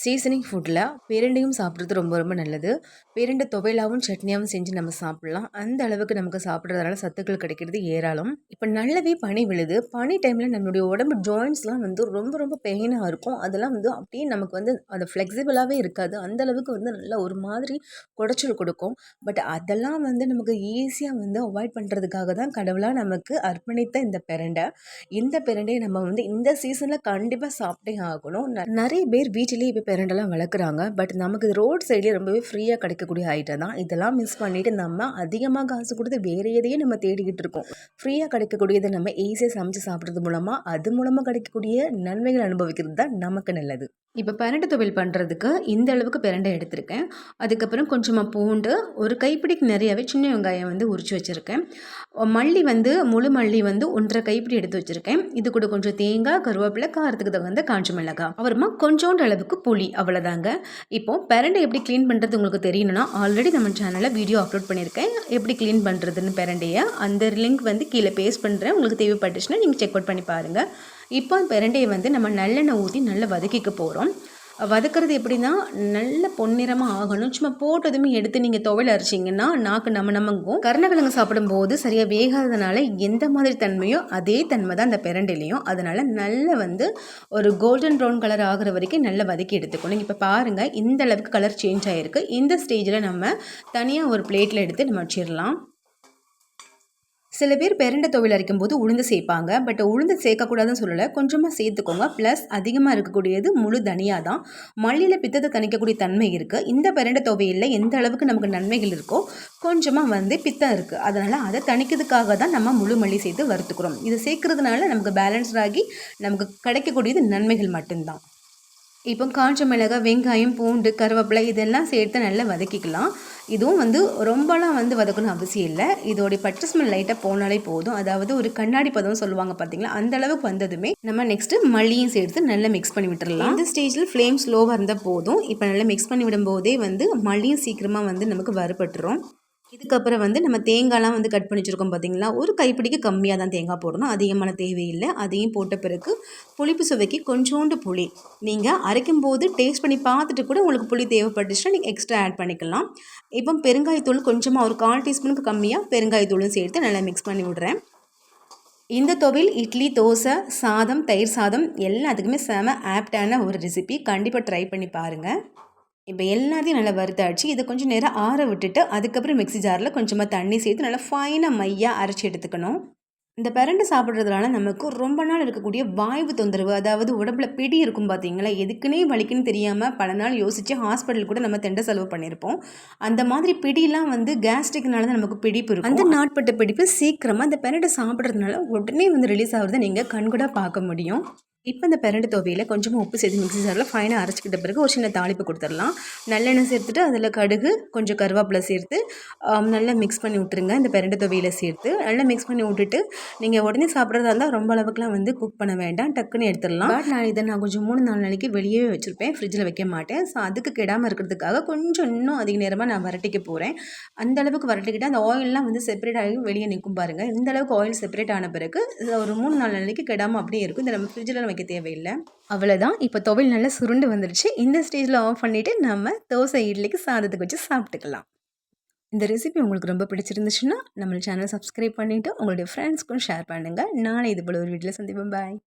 Seasoning ஃபுட்டில் பிரண்டையும் சாப்பிட்றது ரொம்ப ரொம்ப நல்லது. பிரண்டை துவையலாவும் சட்னியாவும் செஞ்சு நம்ம சாப்பிட்லாம். அந்த அளவுக்கு நமக்கு சாப்பிட்றதுனால சத்துக்கள் கிடைக்கிறது ஏராளம். இப்போ நல்லாவே பனி விழுது. பனி டைமில் நம்மளுடைய உடம்பு ஜாயிண்ட்ஸ்லாம் வந்து ரொம்ப ரொம்ப பெயினாக இருக்கும். அதெல்லாம் வந்து அப்படியே நமக்கு வந்து அது ஃப்ளெக்சிபிளாகவே இருக்காது. அந்த அளவுக்கு வந்து நல்லா ஒரு மாதிரி குடைச்சல் கொடுக்கும். பட் அதெல்லாம் வந்து நமக்கு ஈஸியாக வந்து அவாய்ட் பண்ணுறதுக்காக தான் கடவுளாக நமக்கு அர்ப்பணித்த இந்த பிரண்டை. இந்த பிரண்டையை நம்ம வந்து இந்த சீசனில் கண்டிப்பாக சாப்பிட்டே ஆகணும். நிறைய பேர் வீட்டிலேயே இப்போ பிரண்டெல்லாம் வளர்க்குறாங்க. பட் நமக்கு ரோட் சைட்லேயே ரொம்பவே ஃப்ரீயாக கிடைக்கக்கூடிய ஐட்டம் தான். இதெல்லாம் மிஸ் பண்ணிவிட்டு நம்ம அதிகமாக காசு கொடுத்து வேறு எதையே நம்ம தேடிக்கிட்டு இருக்கோம். ஃப்ரீயாக கிடைக்கக்கூடியதை நம்ம ஈஸியாக சமைச்சு சாப்பிட்றது மூலமாக அது மூலமாக கிடைக்கக்கூடிய நன்மைகள் அனுபவிக்கிறது தான் நமக்கு நல்லது. இப்போ பிரண்டை துவையல் பண்ணுறதுக்கு இந்த அளவுக்கு பிரண்டை எடுத்திருக்கேன். அதுக்கப்புறம் கொஞ்சமாக பூண்டு, ஒரு கைப்பிடிக்கு நிறையாவே சின்ன வெங்காயம் வந்து உரித்து வச்சுருக்கேன். மல்லி வந்து முழு மல்லி வந்து 1.5 கைப்பிடி எடுத்து வச்சுருக்கேன். இது கூட கொஞ்சம் தேங்காய், கருவேப்பிலை, காரத்துக்கு தகுந்த காஞ்ச மிளகாய், அப்புறமா கொஞ்சோண்டு அளவுக்கு புளி, அவ்வளோதாங்க. இப்போ பிரண்டை எப்படி க்ளீன் பண்ணுறது உங்களுக்கு தெரியணும்னா ஆல்ரெடி நம்ம சேனலில் வீடியோ அப்லோட் பண்ணியிருக்கேன். எப்படி க்ளீன் பண்ணுறதுன்னு பிரண்டையை அந்த லிங்க் வந்து கீழே பேஸ்ட் பண்ணுறேன். உங்களுக்கு தேவைப்பட்டுச்சுன்னா நீங்கள் செக் அவுட் பண்ணி பாருங்கள். இப்போ பிரண்டையை வந்து நம்ம நல்லெண்ணெய் ஊற்றி நல்லா வதக்கிக்க போகிறோம். வதக்கிறது எப்படின்னா நல்ல பொன்னிறமாக ஆகணும். சும்மா போட்டதுமே எடுத்து நீங்கள் துவையல் அரைச்சிங்கன்னா நாக்கு நமங்கும். கருணக்கிழங்கு சாப்பிடும்போது சரியாக வேகாததுனால எந்த மாதிரி தன்மையோ அதே தன்மை தான் அந்த பிரண்டையிலையும். அதனால் நல்லா வந்து ஒரு கோல்டன் ப்ரௌன் கலர் ஆகிற வரைக்கும் நல்லா வதக்கி எடுத்துக்கணும். இப்போ பாருங்கள் இந்த அளவுக்கு கலர் சேஞ்ச் ஆகிருக்கு. இந்த ஸ்டேஜில் நம்ம தனியாக ஒரு பிளேட்டில் எடுத்து நம்ம வச்சிடலாம். சில பேர் பிரண்டை துவையல் அரைக்கும் போது உளுந்து சேர்ப்பாங்க. பட் உளுந்து சேர்க்கக்கூடாதுன்னு சொல்லலை, கொஞ்சமாக சேர்த்துக்கோங்க. ப்ளஸ் அதிகமாக இருக்கக்கூடியது முழு தனியா தான். மல்லியில் பித்தத்தை தணிக்கக்கூடிய தன்மை இருக்குது. இந்த பிரண்டை துவையலில் எந்த அளவுக்கு நமக்கு நன்மைகள் இருக்கோ கொஞ்சமாக வந்து பித்தம் இருக்குது. அதனால் அதை தணிக்கிறதுக்காக தான் நம்ம முழு மல்லி சேர்த்து வறுத்துக்கிறோம். இது சேர்க்கறதுனால நமக்கு பேலன்ஸ்டாகி நமக்கு கிடைக்கக்கூடியது நன்மைகள் மட்டும்தான். இப்போ காஞ்ச மிளகாய், வெங்காயம், பூண்டு, கருவேப்பிலை இதெல்லாம் சேர்த்து நல்லா வதக்கிக்கலாம். இதுவும் வந்து ரொம்பலாம் வந்து வதக்கணும் அவசியம் இல்லை. இதோடைய பச்சை ஸ்மெல் லைட்டாக போனாலே போதும். அதாவது ஒரு கண்ணாடி பதம் சொல்லுவாங்க பார்த்தீங்களா, அந்த அளவுக்கு வந்ததுமே நம்ம நெக்ஸ்ட்டு மல்லியும் சேர்த்து நல்லா மிக்ஸ் பண்ணி விட்டுறலாம். இந்த ஸ்டேஜில் ஃப்ளேம் ஸ்லோவாக இருந்தால் போதும். இப்போ நல்லா மிக்ஸ் பண்ணி விடும்போதே வந்து மல்லியும் சீக்கிரமாக வந்து நமக்கு வறுபட்டுரும். இதுக்கப்புறம் வந்து நம்ம தேங்காய்லாம் வந்து கட் பண்ணி வச்சுருக்கோம் பார்த்தீங்களா, ஒரு கைப்பிடிக்கு கம்மியாக தான் தேங்காய் போடணும், அதிகமான தேவையில்லை. அதையும் போட்ட பிறகு புளிப்பு சுவைக்கு கொஞ்சோண்டு புளி நீங்கள் அரைக்கும் போது டேஸ்ட் பண்ணி பார்த்துட்டு கூட உங்களுக்கு புளி தேவைப்பட்டுச்சுன்னா நீங்கள் எக்ஸ்ட்ரா ஆட் பண்ணிக்கலாம். இப்போ பெருங்காயத்தூள் கொஞ்சமாக ஒரு 1/4 டீஸ்பூனுக்கு கம்மியாக பெருங்காயத்தூளும் சேர்த்து நல்லா மிக்ஸ் பண்ணி விடுறேன். இந்த துவையல் இட்லி, தோசை, சாதம், தயிர் சாதம் எல்லாத்துக்குமே செம ஆப்டான ஒரு ரெசிபி. கண்டிப்பாக ட்ரை பண்ணி பாருங்கள். இப்போ எல்லாத்தையும் நல்லா வறுத்தாச்சு. இதை கொஞ்சம் நேரம் ஆற விட்டுட்டு அதுக்கப்புறம் மிக்ஸி ஜாரில் கொஞ்சமாக தண்ணி சேர்த்து நல்லா ஃபைனாக மையாக அரைச்சி எடுத்துக்கணும். இந்த பிரண்டை சாப்பிட்றதுனால நமக்கு ரொம்ப நாள் இருக்கக்கூடிய வாய்வு தொந்தரவு, அதாவது உடம்புல பிடி இருக்கும் பார்த்தீங்களா, எதுக்குன்னே வலிக்குன்னு தெரியாமல் பல நாள் யோசித்து ஹாஸ்பிட்டல் கூட நம்ம தெண்டை செலவு பண்ணியிருப்போம். அந்த மாதிரி பிடிலாம் வந்து கேஸ்ட்ரிக்னால தான் நமக்கு பிடிப்பு இருக்கும். அந்த நாட்பட்ட பிடிப்பு சீக்கிரமாக இந்த பிரண்டை சாப்பிட்றதுனால உடனே வந்து ரிலீஸ் ஆகுறதை நீங்கள் கண்கூட பார்க்க முடியும். இப்போ இந்த பிரண்டை துவையல கொஞ்சமாக உப்பு சேர்த்து மிக்ஸி ஜாரில் ஃபைனாக அரைச்சிக்கிட்ட பிறகு ஒரு சின்ன தாளிப்பு கொடுத்துடலாம். நல்லெண்ணெய் சேர்த்துட்டு அதில் கடுகு, கொஞ்சம் கருவேப்பிலை சேர்த்து நல்லா மிக்ஸ் பண்ணி விட்டுருங்க. இந்த பிரண்டை துவையலை சேர்த்து நல்லா மிக்ஸ் பண்ணி விட்டுட்டு நீங்கள் உடனே சாப்பிட்றதா இருந்தால் ரொம்ப அளவுக்குலாம் வந்து குக் பண்ண வேண்டாம், டக்குன்னு எடுத்துடலாம். பட் நான் கொஞ்சம் 3-4 நாளைக்கு வெளியே வச்சுருப்பேன், ஃப்ரிட்ஜில் வைக்க மாட்டேன். ஸோ அதுக்கு கெடாமல் இருக்கிறதுக்காக கொஞ்சம் இன்னும் அதிக நேரமாக நான் வரட்டிக்க போகிறேன். அந்த அளவுக்கு வரட்டிக்கிட்டு அந்த ஆயிலெலாம் வந்து செப்பரேட் ஆகி வெளியே நிற்கும் பாருங்கள். இந்த அளவுக்கு ஆயில் செப்பரேட் ஆன பிறகு ஒரு 3-4 நாளைக்கு கெடாமல் அப்படியே இருக்கும். இந்த நம்ம ஃப்ரிட்ஜில் வைக்க தேவையில்லை. அவ்வளோதான். இப்போ துவையல் நல்லா சுருண்டு வந்துடுச்சு. இந்த ஸ்டேஜில் ஆஃப் பண்ணிவிட்டு நம்ம தோசை, இட்லிக்கு சாதத்துக்கு வச்சு சாப்பிட்டுக்கலாம். இந்த ரெசிபி உங்களுக்கு ரொம்ப பிடிச்சிருந்துச்சுன்னா நம்ம சேனலை சப்ஸ்கிரைப் பண்ணிவிட்டு உங்களுடைய ஃப்ரெண்ட்ஸ்க்கும் ஷேர் பண்ணுங்கள். நாளை இது போல் ஒரு வீடியோவில் சந்திப்போம். பாய்.